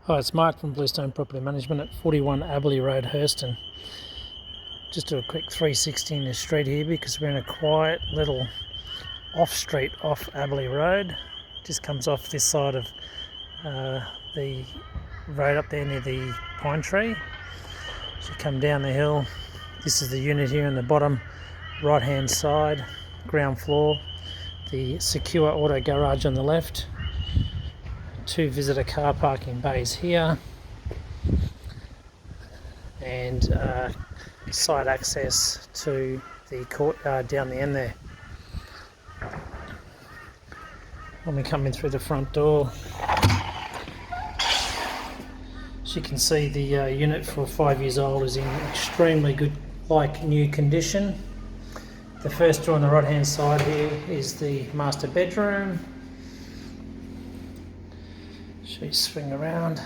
Hi, it's Mark from Bluestone Property Management at 41 Aberleigh Road, Herston. Just do a quick 360 in the street here because we're in a quiet little off street off Aberleigh Road. Just comes off this side of the road up there near the pine tree. So you come down the hill. This is the unit here in the bottom right hand side, ground floor. The secure auto garage on the left. 2 visitor car parking bays here, and side access to the courtyard down the end there. When we come in through the front door, as you can see, the unit for 5 years old is in extremely good, like new condition. The first door on the right hand side here is the master bedroom. You swing around,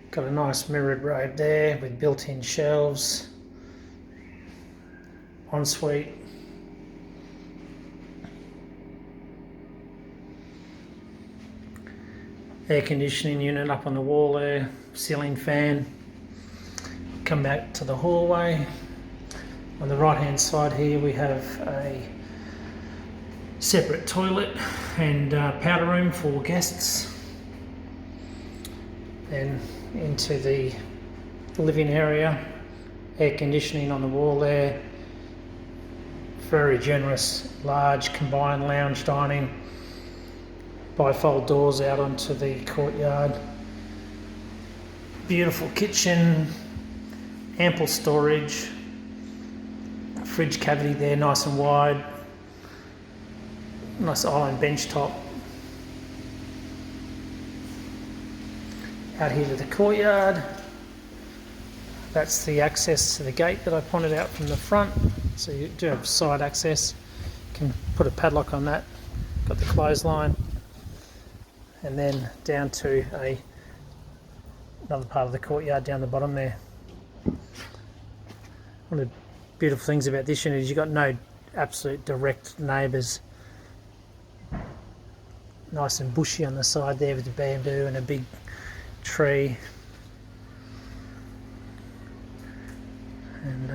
got a nice mirrored robe there with built-in shelves, ensuite, air conditioning unit up on the wall there, ceiling fan. Come back to the hallway. On the right hand side here we have a separate toilet and powder room for guests. Then into the living area, air conditioning on the wall there, very generous large combined lounge dining, bifold doors out onto the courtyard, beautiful kitchen, ample storage, fridge cavity there nice and wide, nice island bench top. Out here to the courtyard, that's the access to the gate that I pointed out from the front. So you do have side access, you can put a padlock on that, got the clothesline, and then down to another part of the courtyard down the bottom there. One of the beautiful things about this unit is you've got no absolute direct neighbours. Nice and bushy on the side there with the bamboo and a big tree, and